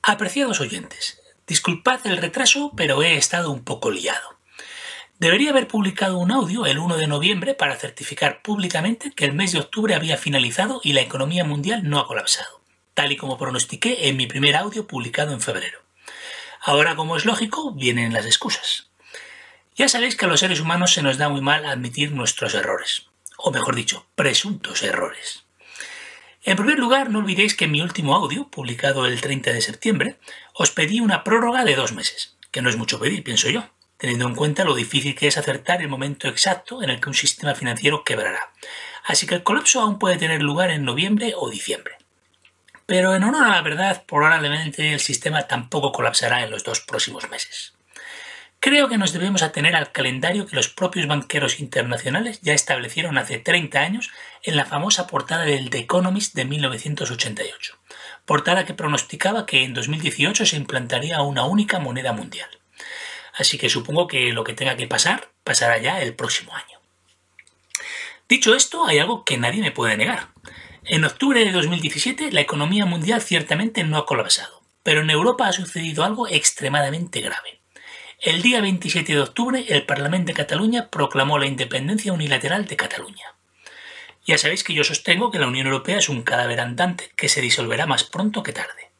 Apreciados oyentes, disculpad el retraso, pero he estado un poco liado. Debería haber publicado un audio el 1 de noviembre para certificar públicamente que el mes de octubre había finalizado y la economía mundial no ha colapsado, tal y como pronostiqué en mi primer audio publicado en febrero. Ahora, como es lógico, vienen las excusas. Ya sabéis que a los seres humanos se nos da muy mal admitir nuestros errores, o mejor dicho, presuntos errores. En primer lugar, no olvidéis que en mi último audio, publicado el 30 de septiembre, os pedí una prórroga de 2 meses, que no es mucho pedir, pienso yo, teniendo en cuenta lo difícil que es acertar el momento exacto en el que un sistema financiero quebrará. Así que el colapso aún puede tener lugar en noviembre o diciembre. Pero en honor a la verdad, probablemente el sistema tampoco colapsará en los 2 próximos meses. Creo que nos debemos atener al calendario que los propios banqueros internacionales ya establecieron hace 30 años en la famosa portada del The Economist de 1988, portada que pronosticaba que en 2018 se implantaría una única moneda mundial. Así que supongo que lo que tenga que pasar, pasará ya el próximo año. Dicho esto, hay algo que nadie me puede negar. En octubre de 2017 la economía mundial ciertamente no ha colapsado, pero en Europa ha sucedido algo extremadamente grave. El día 27 de octubre, el Parlamento de Cataluña proclamó la independencia unilateral de Cataluña. Ya sabéis que yo sostengo que la Unión Europea es un cadáver andante que se disolverá más pronto que tarde.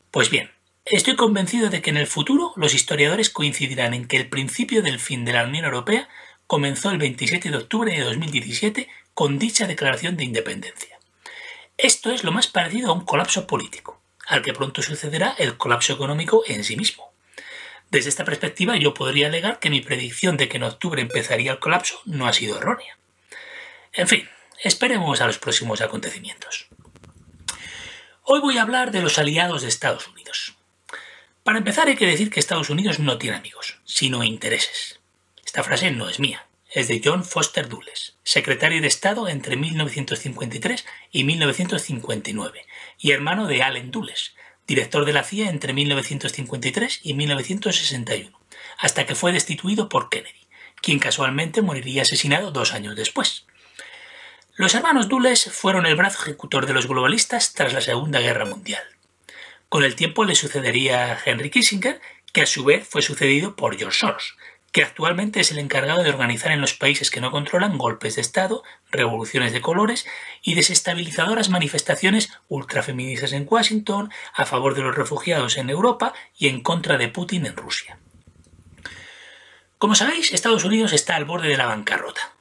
Pues bien, estoy convencido de que en el futuro los historiadores coincidirán en que el principio del fin de la Unión Europea comenzó el 27 de octubre de 2017 con dicha declaración de independencia. Esto es lo más parecido a un colapso político, al que pronto sucederá el colapso económico en sí mismo. Desde esta perspectiva yo podría alegar que mi predicción de que en octubre empezaría el colapso no ha sido errónea. En fin, esperemos a los próximos acontecimientos. Hoy voy a hablar de los aliados de Estados Unidos. Para empezar hay que decir que Estados Unidos no tiene amigos, sino intereses. Esta frase no es mía, es de John Foster Dulles, secretario de Estado entre 1953 y 1959 y hermano de Allen Dulles, director de la CIA entre 1953 y 1961, hasta que fue destituido por Kennedy, quien casualmente moriría asesinado 2 años después. Los hermanos Dulles fueron el brazo ejecutor de los globalistas tras la Segunda Guerra Mundial. Con el tiempo le sucedería Henry Kissinger, que a su vez fue sucedido por George Soros, que actualmente es el encargado de organizar en los países que no controlan golpes de Estado, revoluciones de colores y desestabilizadoras manifestaciones ultrafeministas en Washington, a favor de los refugiados en Europa y en contra de Putin en Rusia. Como sabéis, Estados Unidos está al borde de la bancarrota.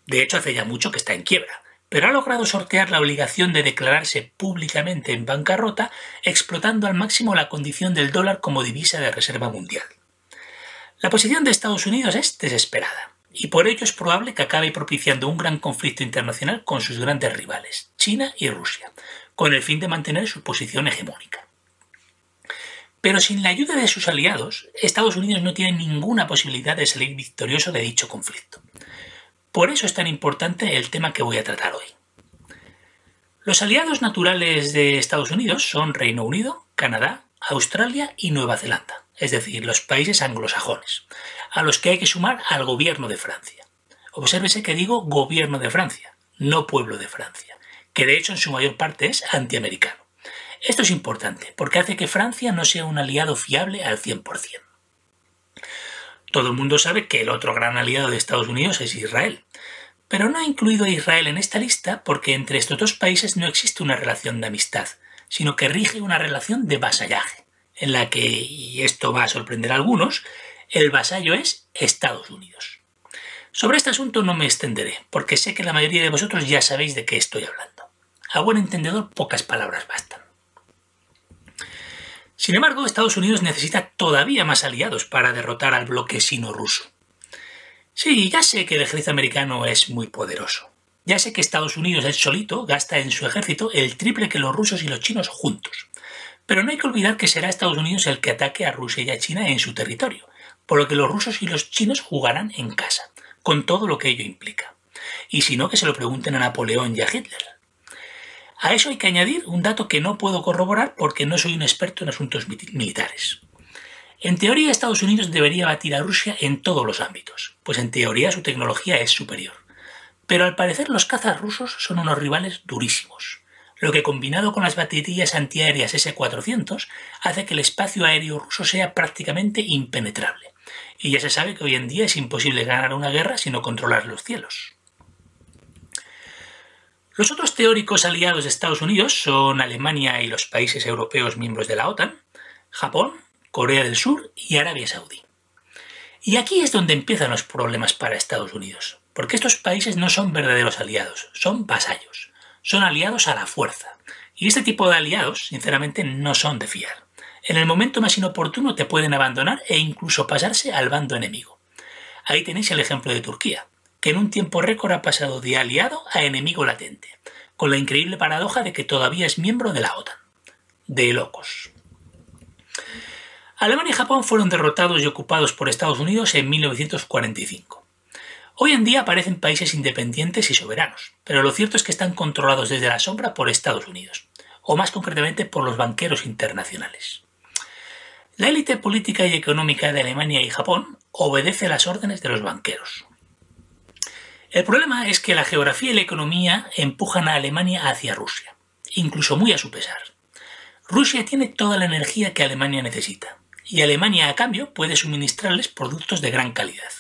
De hecho, hace ya mucho que está en quiebra, pero ha logrado sortear la obligación de declararse públicamente en bancarrota, explotando al máximo la condición del dólar como divisa de reserva mundial. La posición de Estados Unidos es desesperada, y por ello es probable que acabe propiciando un gran conflicto internacional con sus grandes rivales, China y Rusia, con el fin de mantener su posición hegemónica. Pero sin la ayuda de sus aliados, Estados Unidos no tiene ninguna posibilidad de salir victorioso de dicho conflicto. Por eso es tan importante el tema que voy a tratar hoy. Los aliados naturales de Estados Unidos son Reino Unido, Canadá, Australia y Nueva Zelanda, es decir, los países anglosajones, a los que hay que sumar al gobierno de Francia. Obsérvese que digo gobierno de Francia, no pueblo de Francia, que de hecho en su mayor parte es antiamericano. Esto es importante porque hace que Francia no sea un aliado fiable al 100%. Todo el mundo sabe que el otro gran aliado de Estados Unidos es Israel, pero no he incluido a Israel en esta lista porque entre estos dos países no existe una relación de amistad, sino que rige una relación de vasallaje, en la que, y esto va a sorprender a algunos, el vasallo es Estados Unidos. Sobre este asunto no me extenderé, porque sé que la mayoría de vosotros ya sabéis de qué estoy hablando. A buen entendedor, pocas palabras bastan. Sin embargo, Estados Unidos necesita todavía más aliados para derrotar al bloque sino-ruso. Sí, ya sé que el ejército americano es muy poderoso. Ya sé que Estados Unidos él solito gasta en su ejército el triple que los rusos y los chinos juntos. Pero no hay que olvidar que será Estados Unidos el que ataque a Rusia y a China en su territorio, por lo que los rusos y los chinos jugarán en casa, con todo lo que ello implica. Y si no, que se lo pregunten a Napoleón y a Hitler. A eso hay que añadir un dato que no puedo corroborar porque no soy un experto en asuntos militares. En teoría, Estados Unidos debería batir a Rusia en todos los ámbitos, pues en teoría su tecnología es superior. Pero al parecer los cazas rusos son unos rivales durísimos, lo que combinado con las baterías antiaéreas S-400 hace que el espacio aéreo ruso sea prácticamente impenetrable. Y ya se sabe que hoy en día es imposible ganar una guerra sin no controlar los cielos. Los otros teóricos aliados de Estados Unidos son Alemania y los países europeos miembros de la OTAN, Japón, Corea del Sur y Arabia Saudí. Y aquí es donde empiezan los problemas para Estados Unidos, porque estos países no son verdaderos aliados, son vasallos, son aliados a la fuerza. Y este tipo de aliados, sinceramente, no son de fiar. En el momento más inoportuno te pueden abandonar e incluso pasarse al bando enemigo. Ahí tenéis el ejemplo de Turquía, que en un tiempo récord ha pasado de aliado a enemigo latente, con la increíble paradoja de que todavía es miembro de la OTAN. De locos. Alemania y Japón fueron derrotados y ocupados por Estados Unidos en 1945. Hoy en día parecen países independientes y soberanos, pero lo cierto es que están controlados desde la sombra por Estados Unidos, o más concretamente por los banqueros internacionales. La élite política y económica de Alemania y Japón obedece las órdenes de los banqueros. El problema es que la geografía y la economía empujan a Alemania hacia Rusia, incluso muy a su pesar. Rusia tiene toda la energía que Alemania necesita, y Alemania a cambio puede suministrarles productos de gran calidad.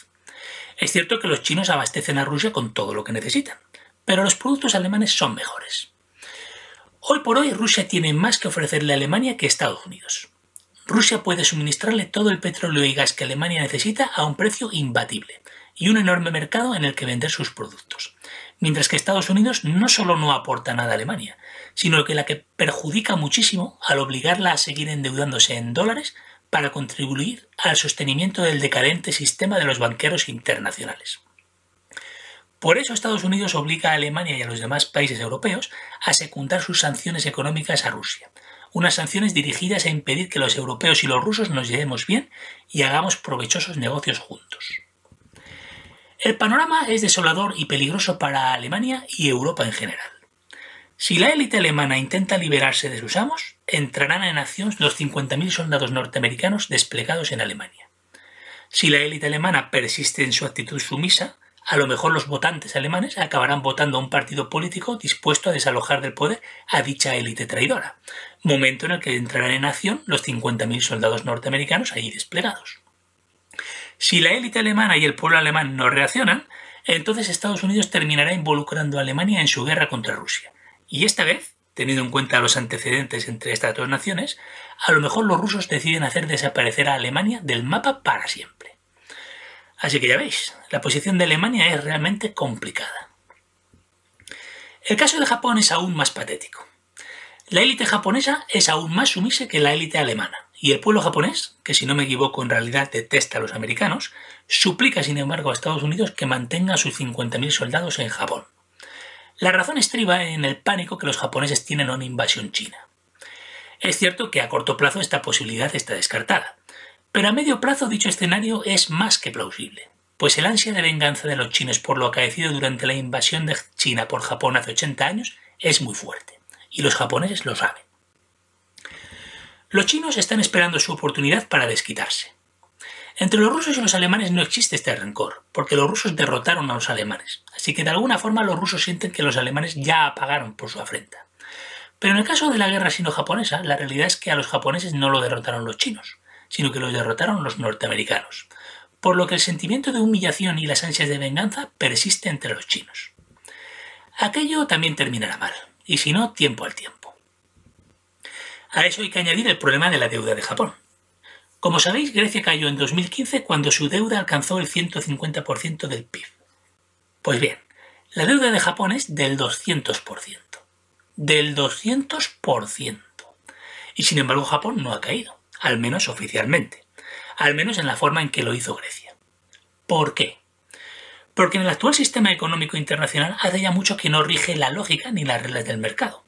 Es cierto que los chinos abastecen a Rusia con todo lo que necesitan, pero los productos alemanes son mejores. Hoy por hoy Rusia tiene más que ofrecerle a Alemania que Estados Unidos. Rusia puede suministrarle todo el petróleo y gas que Alemania necesita a un precio imbatible y un enorme mercado en el que vender sus productos, mientras que Estados Unidos no solo no aporta nada a Alemania, sino que la que perjudica muchísimo al obligarla a seguir endeudándose en dólares para contribuir al sostenimiento del decadente sistema de los banqueros internacionales. Por eso Estados Unidos obliga a Alemania y a los demás países europeos a secundar sus sanciones económicas a Rusia, unas sanciones dirigidas a impedir que los europeos y los rusos nos llevemos bien y hagamos provechosos negocios juntos. El panorama es desolador y peligroso para Alemania y Europa en general. Si la élite alemana intenta liberarse de sus amos, entrarán en acción los 50.000 soldados norteamericanos desplegados en Alemania. Si la élite alemana persiste en su actitud sumisa, a lo mejor los votantes alemanes acabarán votando a un partido político dispuesto a desalojar del poder a dicha élite traidora, momento en el que entrarán en acción los 50.000 soldados norteamericanos allí desplegados. Si la élite alemana y el pueblo alemán no reaccionan, entonces Estados Unidos terminará involucrando a Alemania en su guerra contra Rusia. Y esta vez, teniendo en cuenta los antecedentes entre estas dos naciones, a lo mejor los rusos deciden hacer desaparecer a Alemania del mapa para siempre. Así que ya veis, la posición de Alemania es realmente complicada. El caso de Japón es aún más patético. La élite japonesa es aún más sumisa que la élite alemana, y el pueblo japonés, que si no me equivoco en realidad detesta a los americanos, suplica sin embargo a Estados Unidos que mantenga a sus 50.000 soldados en Japón. La razón estriba en el pánico que los japoneses tienen a una invasión china. Es cierto que a corto plazo esta posibilidad está descartada, pero a medio plazo dicho escenario es más que plausible, pues el ansia de venganza de los chinos por lo acaecido durante la invasión de China por Japón hace 80 años es muy fuerte, y los japoneses lo saben. Los chinos están esperando su oportunidad para desquitarse. Entre los rusos y los alemanes no existe este rencor, porque los rusos derrotaron a los alemanes, así que de alguna forma los rusos sienten que los alemanes ya pagaron por su afrenta. Pero en el caso de la guerra sino-japonesa, la realidad es que a los japoneses no lo derrotaron los chinos, sino que los derrotaron los norteamericanos, por lo que el sentimiento de humillación y las ansias de venganza persiste entre los chinos. Aquello también terminará mal, y si no, tiempo al tiempo. A eso hay que añadir el problema de la deuda de Japón. Como sabéis, Grecia cayó en 2015 cuando su deuda alcanzó el 150% del PIB. Pues bien, la deuda de Japón es del 200%. Del 200%. Y sin embargo Japón no ha caído, al menos oficialmente. Al menos en la forma en que lo hizo Grecia. ¿Por qué? Porque en el actual sistema económico internacional hace ya mucho que no rige la lógica ni las reglas del mercado.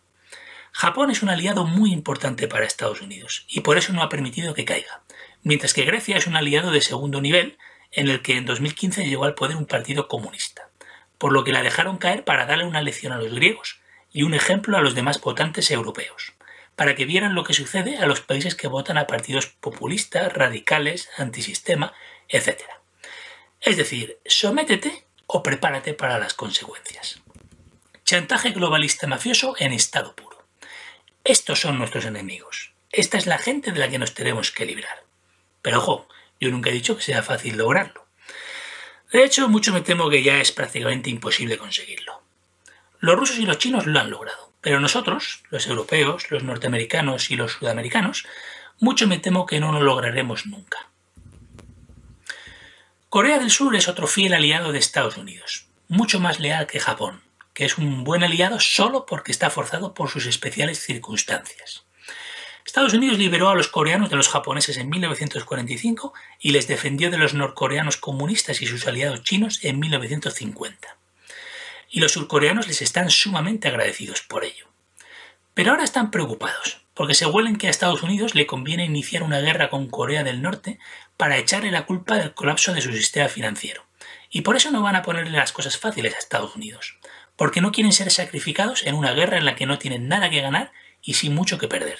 Japón es un aliado muy importante para Estados Unidos y por eso no ha permitido que caiga, mientras que Grecia es un aliado de segundo nivel en el que en 2015 llegó al poder un partido comunista, por lo que la dejaron caer para darle una lección a los griegos y un ejemplo a los demás votantes europeos, para que vieran lo que sucede a los países que votan a partidos populistas, radicales, antisistema, etc. Es decir, sométete o prepárate para las consecuencias. Chantaje globalista mafioso en estado puro. Estos son nuestros enemigos. Esta es la gente de la que nos tenemos que librar. Pero ojo, yo nunca he dicho que sea fácil lograrlo. De hecho, mucho me temo que ya es prácticamente imposible conseguirlo. Los rusos y los chinos lo han logrado, pero nosotros, los europeos, los norteamericanos y los sudamericanos, mucho me temo que no lo lograremos nunca. Corea del Sur es otro fiel aliado de Estados Unidos, mucho más leal que Japón, que es un buen aliado solo porque está forzado por sus especiales circunstancias. Estados Unidos liberó a los coreanos de los japoneses en 1945 y les defendió de los norcoreanos comunistas y sus aliados chinos en 1950. Y los surcoreanos les están sumamente agradecidos por ello. Pero ahora están preocupados, porque se huelen que a Estados Unidos le conviene iniciar una guerra con Corea del Norte para echarle la culpa del colapso de su sistema financiero. Y por eso no van a ponerle las cosas fáciles a Estados Unidos, porque no quieren ser sacrificados en una guerra en la que no tienen nada que ganar y sin mucho que perder.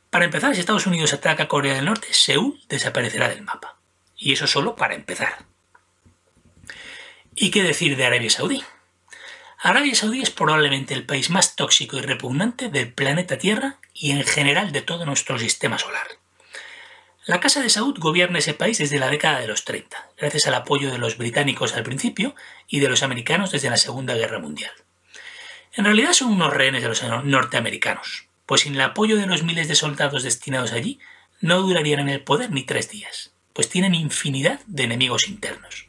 Para empezar, si Estados Unidos ataca a Corea del Norte, Seúl desaparecerá del mapa. Y eso solo para empezar. ¿Y qué decir de Arabia Saudí? Arabia Saudí es probablemente el país más tóxico y repugnante del planeta Tierra y en general de todo nuestro sistema solar. La Casa de Saud gobierna ese país desde la década de los 30, gracias al apoyo de los británicos al principio y de los americanos desde la Segunda Guerra Mundial. En realidad son unos rehenes de los norteamericanos, pues sin el apoyo de los miles de soldados destinados allí, no durarían en el poder ni 3 días, pues tienen infinidad de enemigos internos.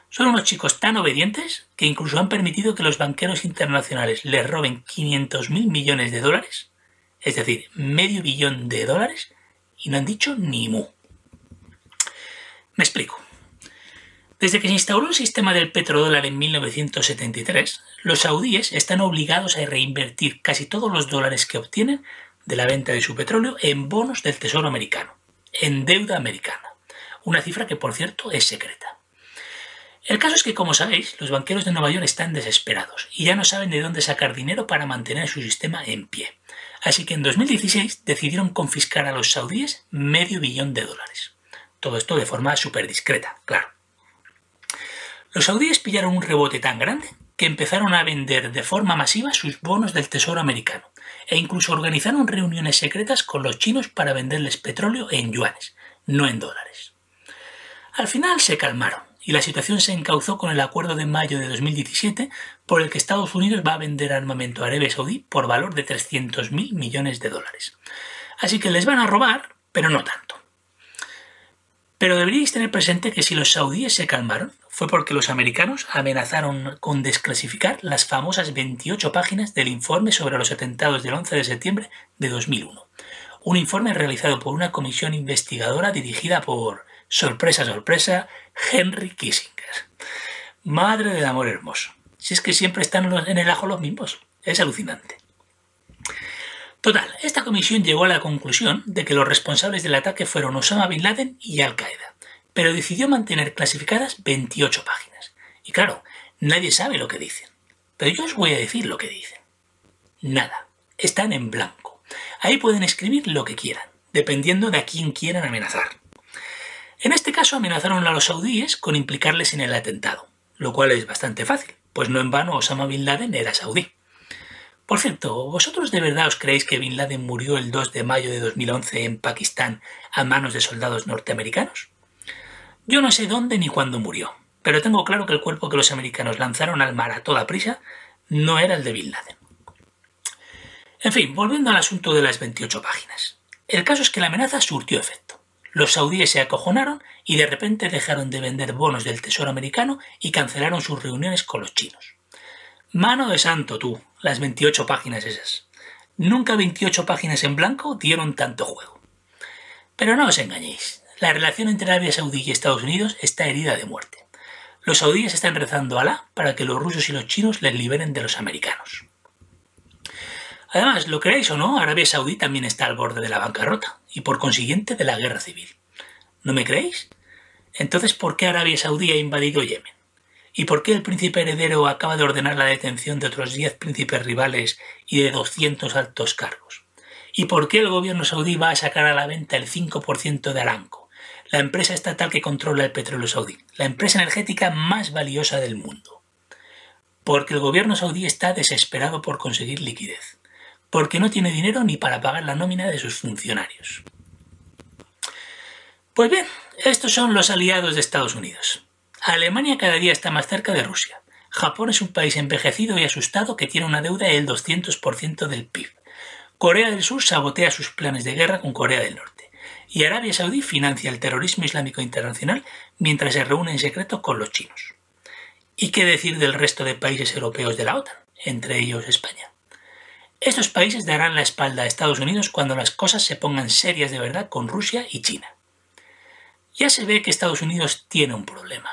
Son unos chicos tan obedientes que incluso han permitido que los banqueros internacionales les roben 500.000 millones de dólares, es decir, $500 millones, y no han dicho ni mu. Me explico. Desde que se instauró el sistema del petrodólar en 1973, los saudíes están obligados a reinvertir casi todos los dólares que obtienen de la venta de su petróleo en bonos del Tesoro americano, en deuda americana, una cifra que por cierto es secreta. El caso es que, como sabéis, los banqueros de Nueva York están desesperados y ya no saben de dónde sacar dinero para mantener su sistema en pie. Así que en 2016 decidieron confiscar a los saudíes $500 millones. Todo esto de forma súper discreta, claro. Los saudíes pillaron un rebote tan grande que empezaron a vender de forma masiva sus bonos del Tesoro americano e incluso organizaron reuniones secretas con los chinos para venderles petróleo en yuanes, no en dólares. Al final se calmaron y la situación se encauzó con el acuerdo de mayo de 2017 por el que Estados Unidos va a vender armamento a Arabia Saudí por valor de $300.000 millones. Así que les van a robar, pero no tanto. Pero deberíais tener presente que si los saudíes se calmaron fue porque los americanos amenazaron con desclasificar las famosas 28 páginas del informe sobre los atentados del 11 de septiembre de 2001. Un informe realizado por una comisión investigadora dirigida por, sorpresa, sorpresa, Henry Kissinger. Madre del amor hermoso. Si es que siempre están en el ajo los mismos. Es alucinante. Total, esta comisión llegó a la conclusión de que los responsables del ataque fueron Osama Bin Laden y Al-Qaeda, pero decidió mantener clasificadas 28 páginas. Y claro, nadie sabe lo que dicen. Pero yo os voy a decir lo que dicen. Nada. Están en blanco. Ahí pueden escribir lo que quieran, dependiendo de a quién quieran amenazar. En este caso amenazaron a los saudíes con implicarles en el atentado, lo cual es bastante fácil, pues no en vano Osama Bin Laden era saudí. Por cierto, ¿vosotros de verdad os creéis que Bin Laden murió el 2 de mayo de 2011 en Pakistán a manos de soldados norteamericanos? Yo no sé dónde ni cuándo murió, pero tengo claro que el cuerpo que los americanos lanzaron al mar a toda prisa no era el de Bin Laden. En fin, volviendo al asunto de las 28 páginas. El caso es que la amenaza surtió efecto. Los saudíes se acojonaron y de repente dejaron de vender bonos del Tesoro americano y cancelaron sus reuniones con los chinos. Mano de santo tú, las 28 páginas esas. Nunca 28 páginas en blanco dieron tanto juego. Pero no os engañéis, la relación entre Arabia Saudí y Estados Unidos está herida de muerte. Los saudíes están rezando a Alá para que los rusos y los chinos les liberen de los americanos. Además, lo creáis o no, Arabia Saudí también está al borde de la bancarrota y por consiguiente de la guerra civil. ¿No me creéis? Entonces, ¿por qué Arabia Saudí ha invadido Yemen? ¿Y por qué el príncipe heredero acaba de ordenar la detención de otros 10 príncipes rivales y de 200 altos cargos? ¿Y por qué el gobierno saudí va a sacar a la venta el 5% de Aramco, la empresa estatal que controla el petróleo saudí, la empresa energética más valiosa del mundo? Porque el gobierno saudí está desesperado por conseguir liquidez. porque no tiene dinero ni para pagar la nómina de sus funcionarios. Pues bien, estos son los aliados de Estados Unidos. Alemania cada día está más cerca de Rusia. Japón es un país envejecido y asustado que tiene una deuda del 200% del PIB. Corea del Sur sabotea sus planes de guerra con Corea del Norte. Y Arabia Saudí financia el terrorismo islámico internacional mientras se reúne en secreto con los chinos. ¿Y qué decir del resto de países europeos de la OTAN, entre ellos España? Estos países darán la espalda a Estados Unidos cuando las cosas se pongan serias de verdad con Rusia y China. Ya se ve que Estados Unidos tiene un problema.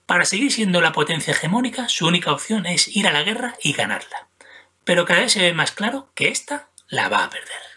Para seguir siendo la potencia hegemónica, su única opción es ir a la guerra y ganarla. Pero cada vez se ve más claro que esta la va a perder.